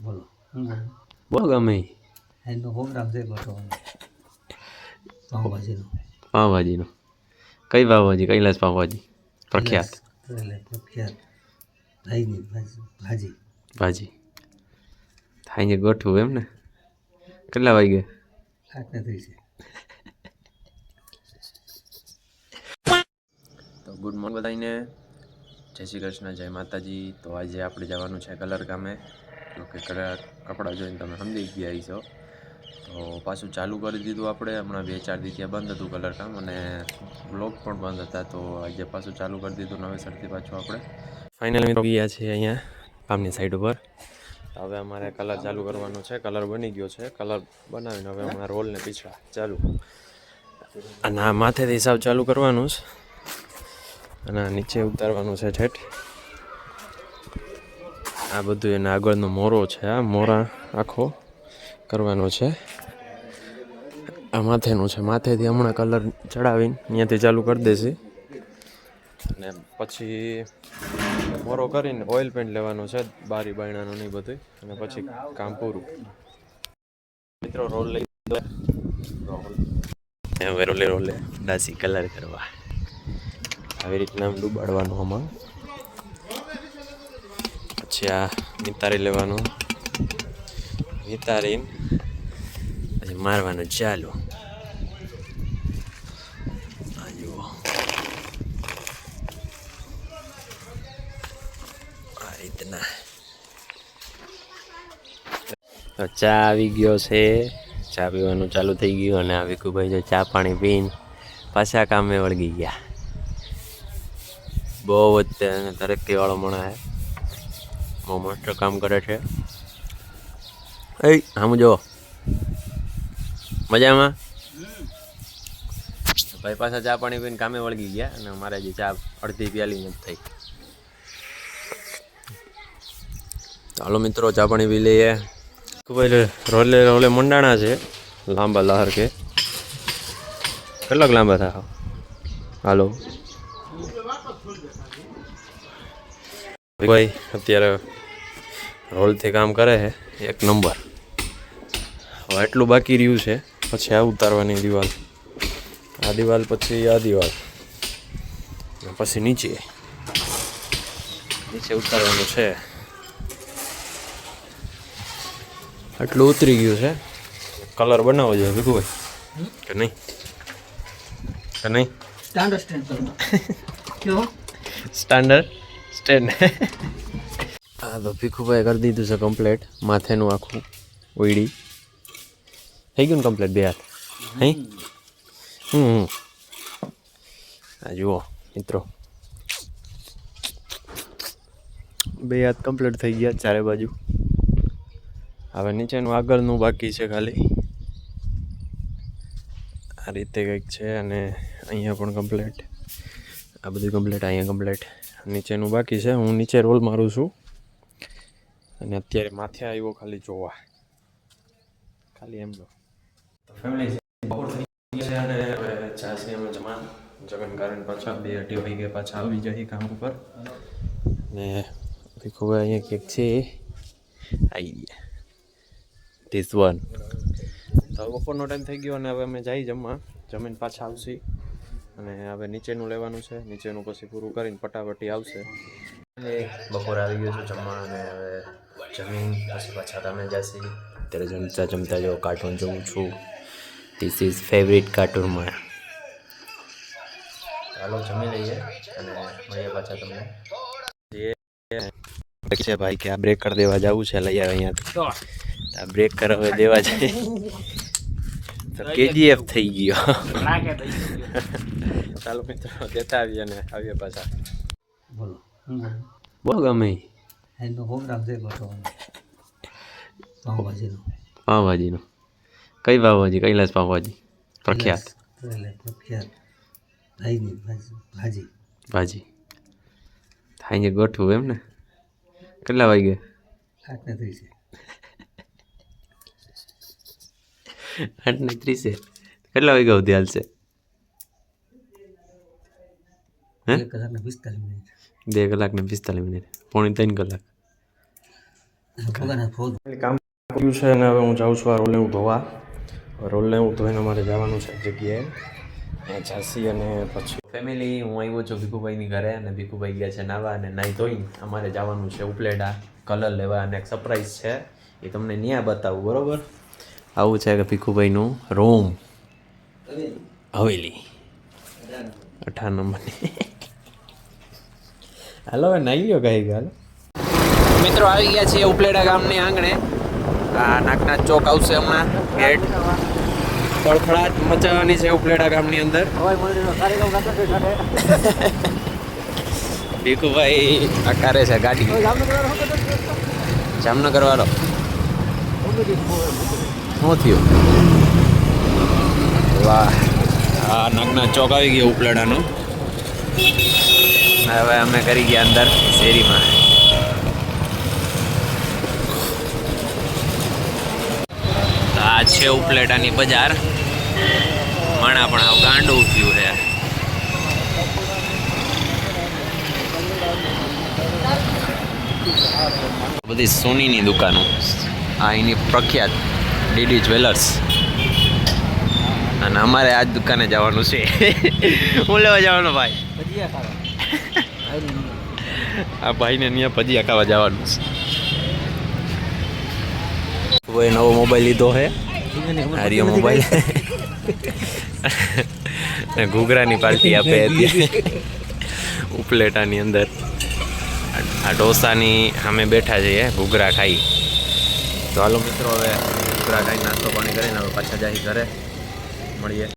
બોલો હું બોલું બોલો ગમે એનો પ્રોગ્રામ છે ગોઠવવાનો પાઉંભાજીનો. પાવભાજીનો. કઈ પાવભાજી? કૈલાસ પાવભાજી પ્રખ્યાત પ્રખ્યાત ભાઈની ભાજી ભાજી થાય ગોઠવું એમ ને. કેટલા વાગે? 8:30. તો ગુડ મોર્નિંગ બધાને, જય શ્રી કૃષ્ણ, જય માતાજી. તો આજે આપણે જવાનું છે કલર કામે. જો કે કપડાં જોઈને તમે સમજી ગયા છો. તો પાછું ચાલુ કરી દીધું આપણે. હમણાં 2-4 દી ત્યાં બંધ હતું કલર કામ, અને બ્લોગ પણ બંધ હતા. તો આજે પાછું ચાલુ કરી દીધું નવેસરથી પાછું આપણે. ફાઇનલી ગયા છીએ અહીંયા કામની સાઈડ ઉપર. હવે અમારે કલર ચાલુ કરવાનો છે. કલર બની ગયો છે. કલર બનાવીને હવે હમણાં રોલ ને પીછડા ચાલુ, અને આ માથેથી હિસાબ ચાલુ કરવાનું છે, અને નીચે ઉતારવાનું છે ઠેઠ. આ બધું એના આગળનો મોરો છે. આ મોરા આખો કરવાનો છે. આ માથેનું છે. માથેથી હમણાં કલર ચડાવીને અહીંયાથી ચાલુ કરી દેશે, અને પછી મોરો કરીને ઓઇલ પેન્ટ લેવાનું છે, બારી બાયણાનું નહીં બધું, અને પછી કામ પૂરું. મિત્રો રોલ લઈ હવે રોલે દાસી કલર કરવા આવી રીતના ડૂબાડવાનું આમાં. પછી આ નિતારી લેવાનું, નિતારીને પછી મારવાનું ચાલુ. આ જુઓ, આ રીતના. તો ચા આવી ગયો છે. ચા પીવાનું ચાલુ થઈ ગયું, અને આ વિકુભાઈ જો ચા પાણી પીને પાછા કામે વળગી ગયા. બહુ જ તરક્કીવાળો માણસ છે, બહુ મસ્ત કામ કરે છે. આમ જો મજામાં. ભાઈ પાછા ચા પાણી પીને કામે વળગી ગયા, અને અમારે જે ચા અડધી પ્યાલી નથી થઈ. ચાલો મિત્રો, ચા પાણી પી લઈએ. રોલે રોલે મંડાણા છે, લાંબા લહર કે કેટલાક લાંબા થાય. હાલો ભાઈ, અત્યારે રોલથી કામ કરે છે એક નંબર. હવે એટલું બાકી રહ્યું છે, પછી આ ઉતારવાની દિવાલ, આ દિવાલ, પછી આ દિવાલ, પછી નીચે ઉતારવાનું છે. આટલું ઉતરી ગયું છે. કલર બનાવવો જોઈએ ભીખુભાઈ, કે નહીં? કે નહીં? Standard stand. હા, તો ભીખુભાઈ કરી દીધું છે કમ્પ્લેટ. માથેનું આખું ઓઈડી થઈ ગયું ને કમ્પ્લેટ. બે હાથ હે. આ જુઓ મિત્રો, બે હાથ કમ્પ્લીટ થઈ ગયા ચારે બાજુ. હવે નીચેનું આગળનું બાકી છે ખાલી. આ રીતે કંઈક છે, અને અહીંયા પણ કમ્પ્લીટ. આ બધું કમ્પ્લીટ, અહીંયા કમ્પ્લીટ. નીચેનું બાકી છે. હું નીચે રોલ મારું છું, અને અત્યારે માથે આવ્યો ખાલી જોવા, ખાલી એમનો. ફેમિલી બપોર થઈ ગઈ છે, અને હવે ચાસી અમે જમીન કારણ પાછા 2-2:30 વાગે પાછા આવી જાય કામ ઉપર. ને ભીખુભાઈ અહીંયા કંઈક છે આવી ગયા. This one. તો બપોરનો ટાઈમ થઈ ગયો, અને હવે અમે જઈ જમીન પાછા આવશે, અને હવે નીચેનું લેવાનું છે. નીચેનું પછી પૂરું કરીને પટાપટી આવશે. અને બપોર આવી ગયો છે જમવા, અને હવે જમીન પછી પાછા કામે જશે. અત્યારે જમતા જો કાર્ટૂન જોઉં છું. ધીસ ઇઝ ફેવરિટ કાર્ટૂનમાં. ચાલો જમી લઈએ, અને મળીએ પાછા તમને. છે ભાઈ કે આ બ્રેકર દેવા જવું છે, લઈ આવે અહીંયાથી. આ બ્રેકર હવે દેવા જાય તો કેજીએફ થઈ ગયો. ચાલો મિત્રો, દેતા આવીએ અને આવીએ પાછા. બોલો હું બોલું બોલો ગમે એનો પ્રોગ્રામ છે ગોઠવવાનો પાઉંભાજીનો. પાવભાજીનો. કઈ પાવભાજી? કૈલાસ પાવભાજી પ્રખ્યાત પ્રખ્યાત ભાઈની ભાજી ભાજી થાય ગોઠવું એમ ને. કેટલા વાગે? 8:30. 8:30. કેટલા વાગ્યા સુધી હાલશે? 2 કલાક ને 45 મિનિટ. 2 કલાક ને 45 મિનિટ. 2.5 કલાક. પગારના ફોન કામ કર્યું છે અને હવે હું જાઉં છું આ રોલને હું ધોવા. રોલને હું ધોઈને અમારે જવાનું છે એક જગ્યાએ ત્યાં ઝાંસી અને પછી ફેમિલી હું આવ્યો છું ભીખુભાઈની ઘરે અને ભીખુભાઈ ગયા છે નાવા અને નાહી ધોઈને અમારે જવાનું છે ઉપલેટા કલર લેવા અને એક સરપ્રાઈઝ છે એ તમને ન્યા બતાવું બરોબર. આવું છે કે ભીખુભાઈનું રૂમ હવેલી 18 નંબરની. હાલો હવે નાહી લ્યો કઈ ગાલ. મિત્રો આવી ગયા છીએ ઉપલેટા ગામની આંગણે. આ નાગનાથ ચોક આવશે હમણાં ગેટ. ખળખળાટ મચાવવાની છે ઉપલેટા ગામની અંદર. ભીખુભાઈ આ કરે છે ગાડી. જામનગર વાળો શું થયું? વાહ, આ નાગનાથ ચોક આવી ગયો ઉપલેટાનો. હવે અમે કરી ગયા અંદર શેરીમાં. આ છે ઉપલેટાની બજાર. માણા પણ આવ ગાંડું થયું છે. બધી સોનીની દુકાનો. આ એની પ્રખ્યાત ડીડી જ્વેલર્સ. અને અમારે આ જ દુકાને જવાનું છે. હું લેવા જવાનો ભાઈ? આ ભાઈને ત્યાં ભજીયા ખાવા જવાનું છે. કોઈ નવો મોબાઈલ લીધો છે હારિયો મોબાઈલ. ઘૂઘરાની પાર્ટી આપે હતી ઉપલેટાની અંદર. આ ઢોસાની સામે બેઠા છીએ ઘૂઘરા ખાઈ. તો હાલો મિત્રો હવે ઘૂઘરા ખાઈ નાસ્તો પાણી કરીને હવે પાછા જાય ઘરે મળીએ.